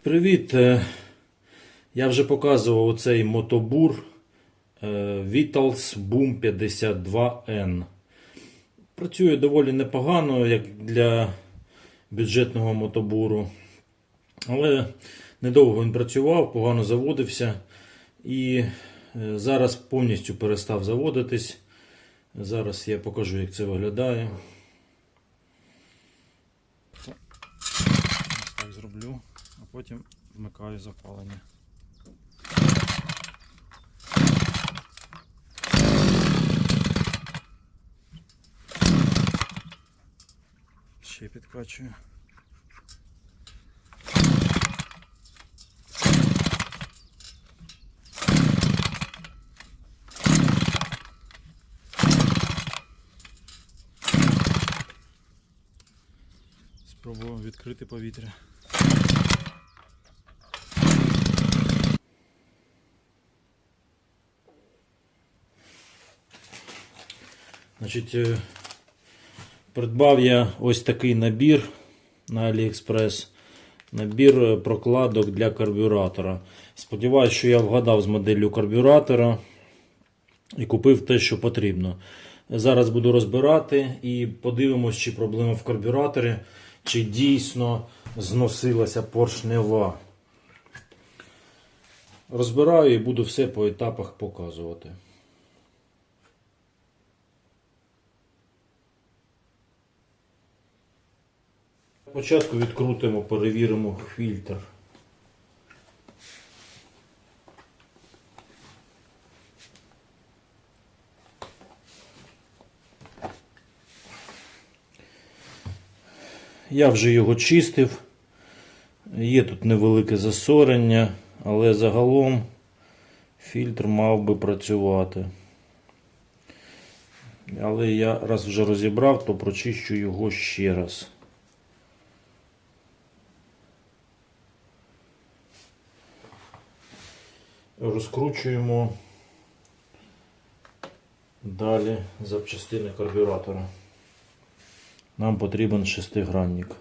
Привіт! Я вже показував оцей мотобур Vitals Boom 52N. Працює доволі непогано, як для бюджетного мотобуру. Але недовго він працював, погано заводився. І зараз повністю перестав заводитись. Зараз я покажу, як це виглядає. Ось так зроблю, а потім вмикаю запалення. Ще підкачую. Спробуємо відкрити повітря. Значить, придбав я ось такий набір на AliExpress. Набір прокладок для карбюратора. Сподіваюсь, що я вгадав з моделлю карбюратора і купив те, що потрібно. Зараз буду розбирати і подивимось, чи проблема в карбюраторі, чи дійсно зносилася поршнева. Розбираю і буду все по етапах показувати. Спочатку відкрутимо, перевіримо фільтр. Я вже його чистив. Є тут невелике засорення, але загалом фільтр мав би працювати. Але я раз вже розібрав, то прочищу його ще раз. Розкручуємо далі запчастини карбюратора. Нам потрібен шестигранник.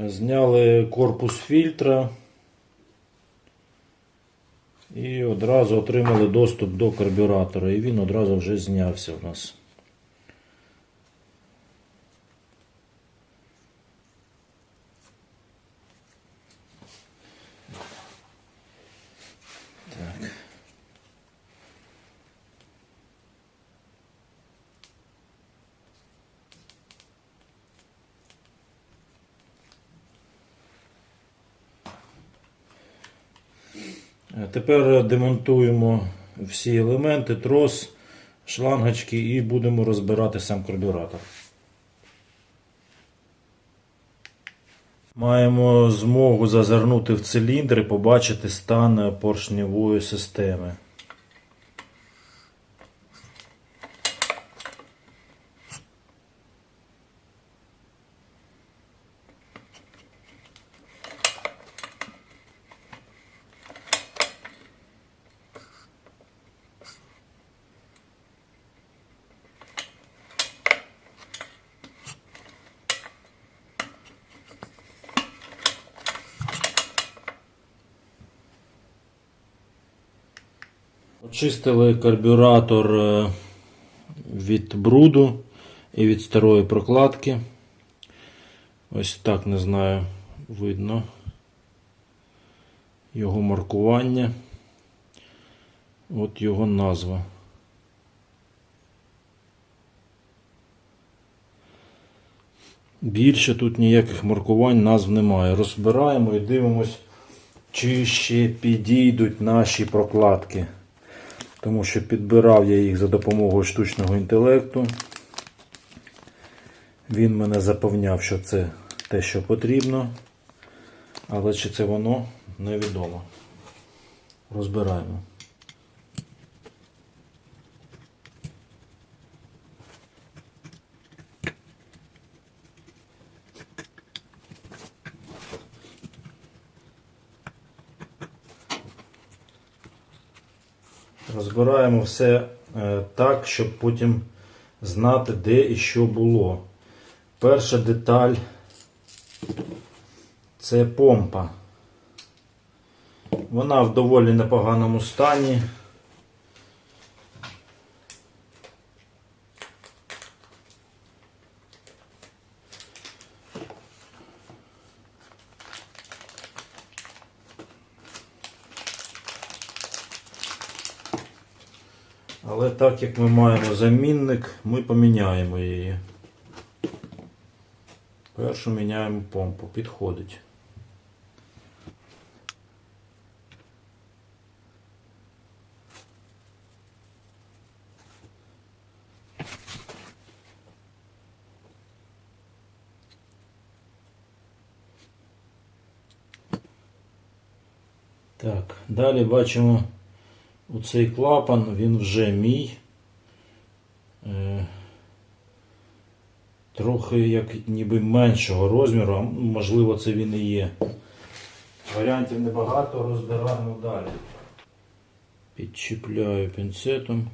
Зняли корпус фільтра і одразу отримали доступ до карбюратора, і він одразу вже знявся у нас. Так. Тепер демонтуємо всі елементи, трос, шлангочки і будемо розбирати сам карбюратор. Маємо змогу зазирнути в циліндр і побачити стан поршневої системи. Очистили карбюратор від бруду і від старої прокладки. Ось так, не знаю, видно. його маркування. От його назва. Більше тут ніяких маркувань, назв немає. Розбираємо і дивимось, чи ще підійдуть наші прокладки. Тому що підбирав я їх за допомогою штучного інтелекту. Він мене запевняв, що це те, що потрібно. Але чи це воно, невідомо. Розбираємо. Розбираємо все так, щоб потім знати, де і що було. Перша деталь – це помпа. Вона в доволі непоганому стані. Але так як ми маємо замінник, ми поміняємо її. Першу міняємо помпу, підходить. Так, далі бачимо оцей клапан, він вже мій. Трохи як ніби меншого розміру, а можливо це він і є. Варіантів небагато, розбираємо далі. Підчіпляю пінцетом.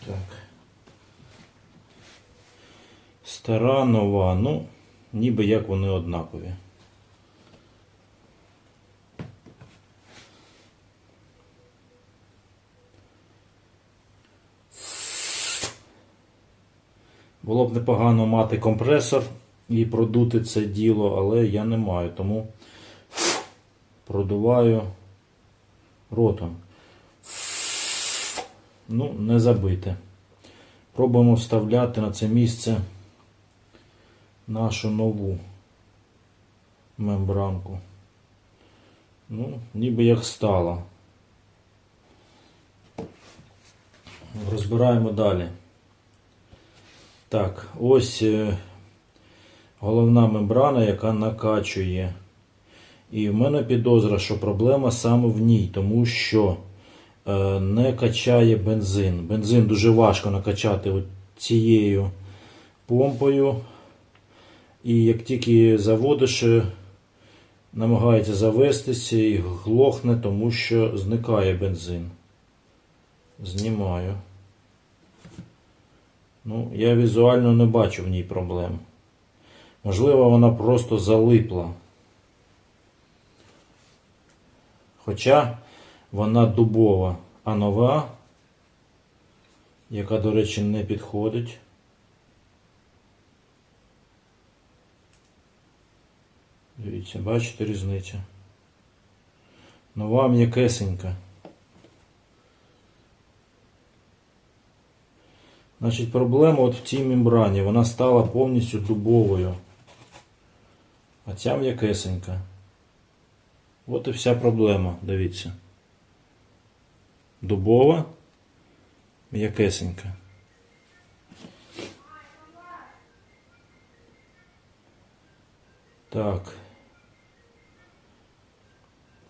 Так. Стара, нова, ну, ніби як вони однакові. Було б непогано мати компресор і продути це діло, але я не маю, тому продуваю ротом. Ну, не забите. Пробуємо вставляти на це місце нашу нову мембранку. Ну, ніби як стало. Розбираємо далі. Так, ось головна мембрана, яка накачує. І в мене підозра, що проблема саме в ній, тому що не качає бензин. Бензин дуже важко накачати цією помпою. І як тільки заводиш, намагається завестися і глохне, тому що зникає бензин. Знімаю. Ну, я візуально не бачу в ній проблем. Можливо, вона просто залипла. Хоча вона дубова, а нова, яка, до речі, не підходить. Дивіться, бачите різницю? Нова м'якесенька. Значить, проблема от в цій мембрані. Вона стала повністю дубовою. А ця м'якесенька. От і вся проблема, дивіться. Дубова, м'якесенька. Так.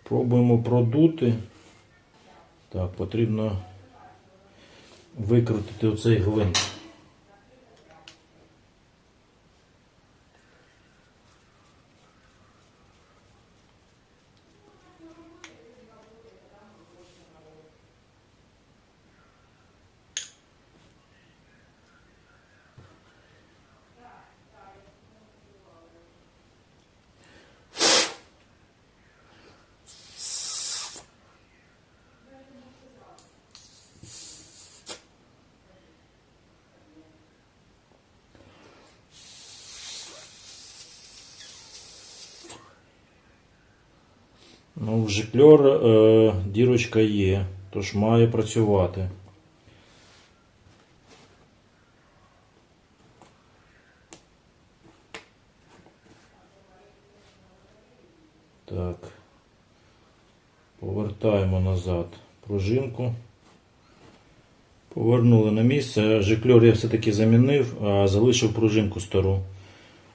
Пробуємо продути. Так, потрібно викрутити оцей гвинт. Ну, в жикльор дірочка є, тож має працювати. Так. Повертаємо назад пружинку. Повернули на місце. Жикльор я все-таки замінив, а залишив пружинку стару.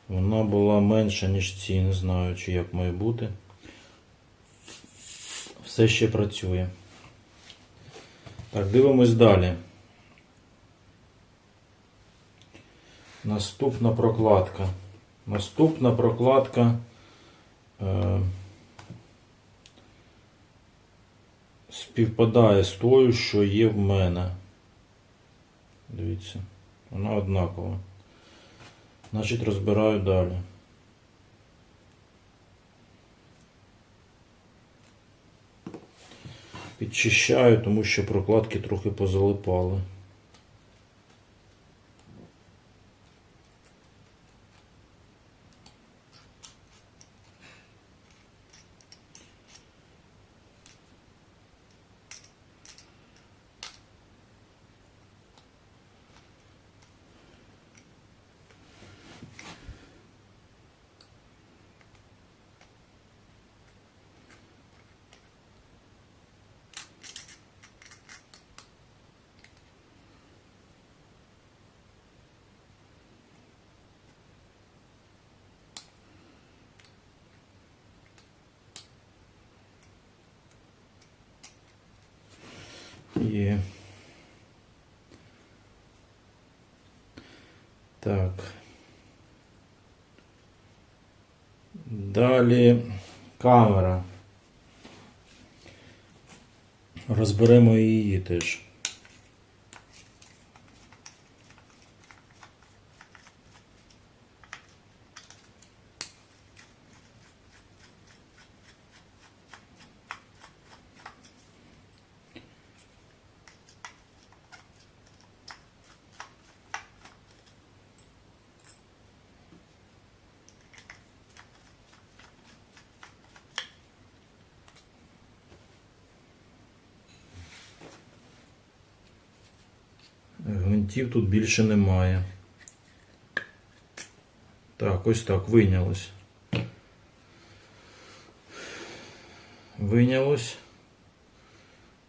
Вона була менша, ніж ці. Не знаю, чи як має бути. Все ще працює. Так, дивимось далі. Наступна прокладка. Наступна прокладка співпадає з тою, що є в мене. Дивіться, вона однакова. Значить, розбираю далі. Підчищаю, тому що прокладки трохи позалипали. Є. Так. Далі камера. Розберемо її теж. Гвинтів тут більше немає. Так, ось так, вийнялось. Вийнялось.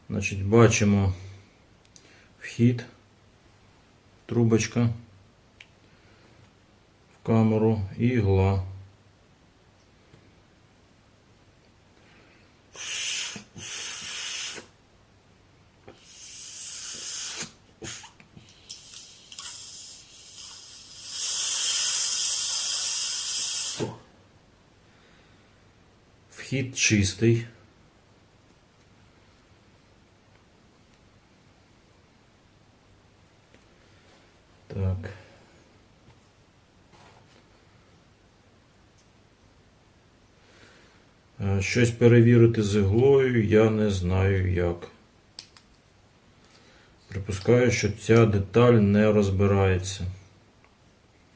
Значить, бачимо вхід, трубочка в камеру і ігла. Вхід чистий. Так. Щось перевірити з іглою я не знаю як. Припускаю, що ця деталь не розбирається.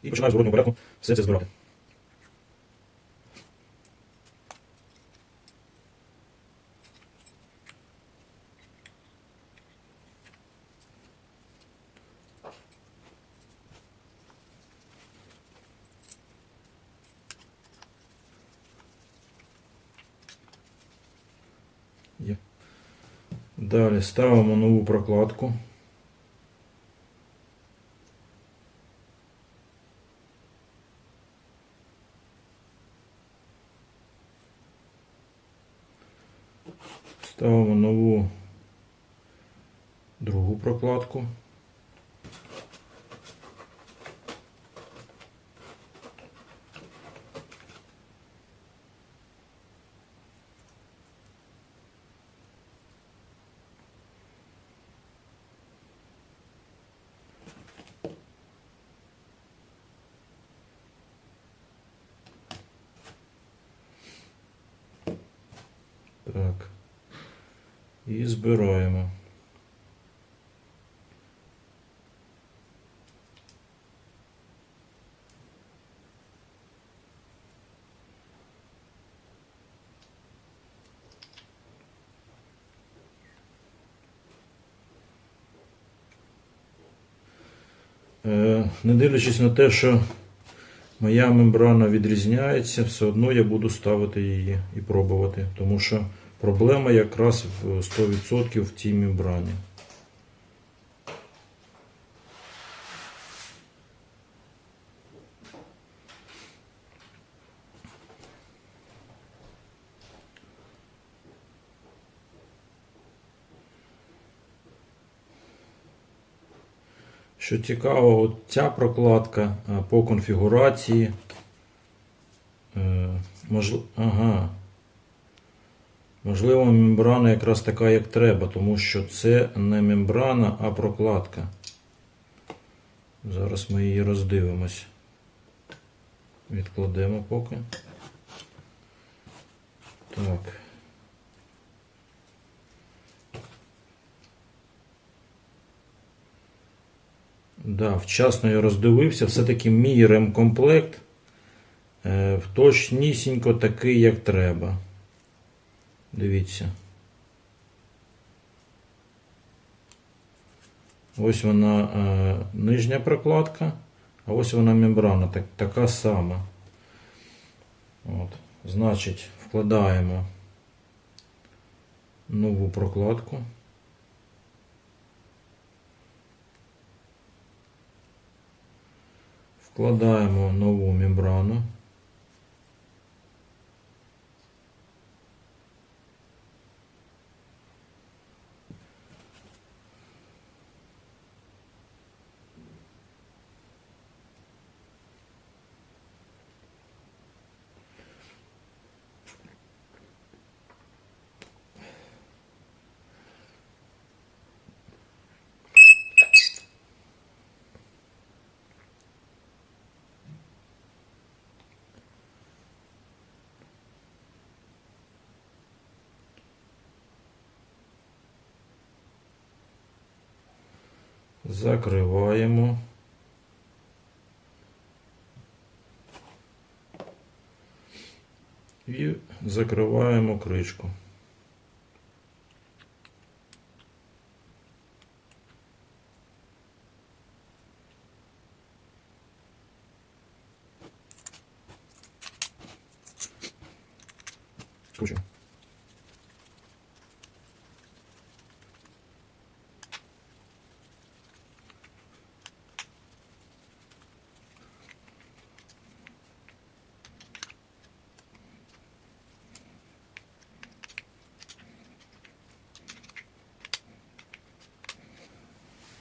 І починаю в зворотному порядку все це збирати. Є. Далі ставимо нову прокладку. Ставимо нову другу прокладку. Так. І збираємо. Не дивлячись на те, що моя мембрана відрізняється, все одно я буду ставити її і пробувати, тому що проблема якраз в 100% в цій мембрані. Що цікаво, от ця прокладка по конфігурації, можливо, мембрана якраз така, як треба, тому що це не мембрана, а прокладка. Зараз ми її роздивимось. Відкладемо поки. Так. Да, вчасно я роздивився, все-таки мій ремкомплект точнісінько такий, як треба. Дивіться. Ось вона нижня прокладка, а ось вона мембрана, така сама. От. Значить, вкладаємо нову прокладку. Вкладаємо нову мембрану. Закриваємо. І закриваємо кришку. Скручуємо.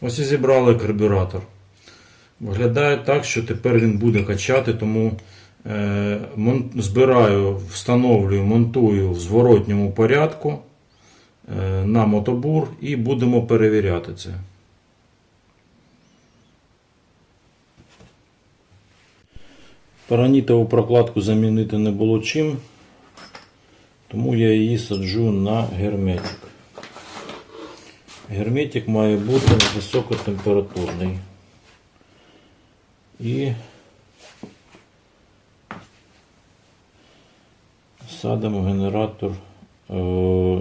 Ось і зібрали карбюратор. Виглядає так, що тепер він буде качати, тому збираю, встановлюю, монтую в зворотньому порядку на мотобур і будемо перевіряти це. Паранітову прокладку замінити не було чим, тому я її саджу на герметик. Герметик має бути високотемпературний. І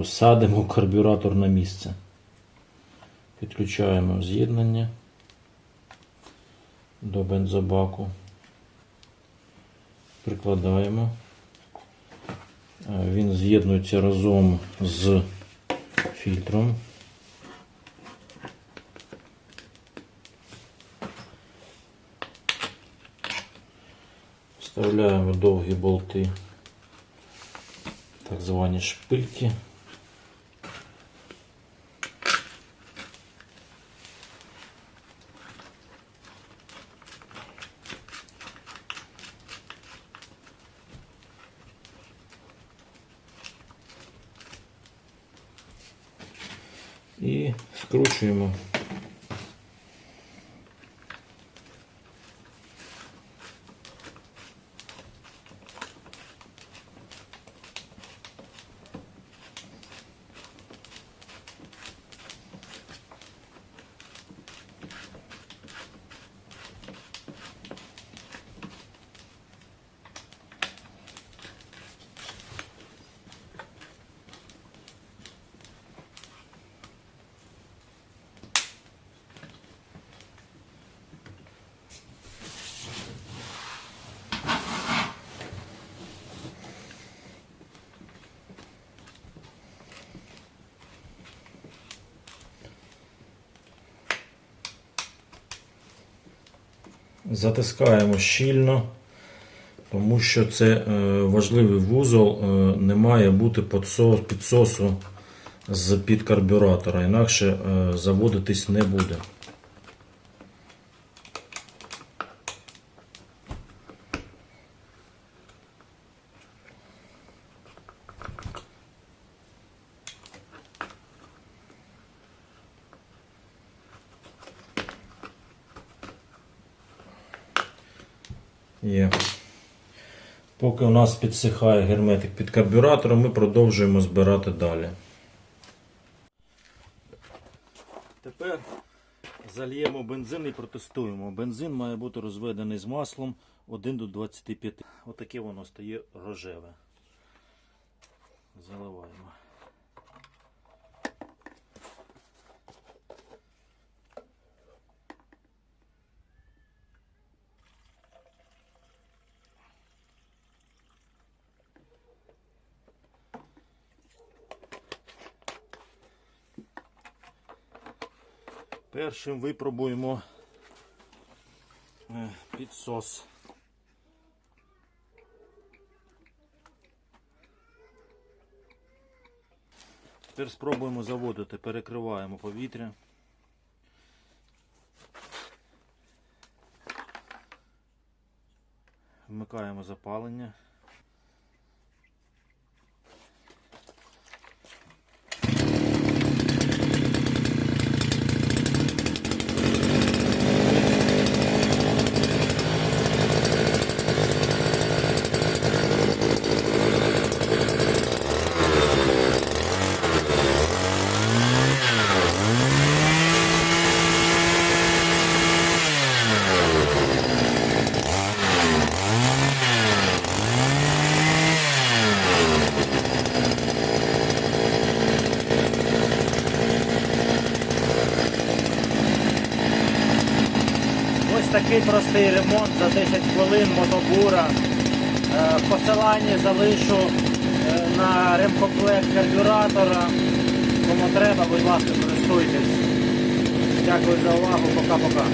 садимо карбюратор на місце. Підключаємо з'єднання до бензобаку. Прикладаємо. Він з'єднується разом з фільтром. Вставляємо довгі болти, так звані шпильки. І скручуємо. Затискаємо щільно, тому що це важливий вузол, не має бути підсосу з-під карбюратора, інакше заводитись не буде. Є. Поки у нас підсихає герметик під карбюратором, ми продовжуємо збирати далі. Тепер зальємо бензин і протестуємо. Бензин має бути розведений з маслом 1 до 25. Отаке воно стає рожеве. Заливаємо. Першим випробуємо підсос. Тепер спробуємо заводити, перекриваємо повітря. Вмикаємо запалення. Такий простий ремонт за 10 хвилин мотобура. В посиланні залишу на ремкомплект карбюратора. Кому треба, будь ласка, користуйтесь. Дякую за увагу. Пока-пока.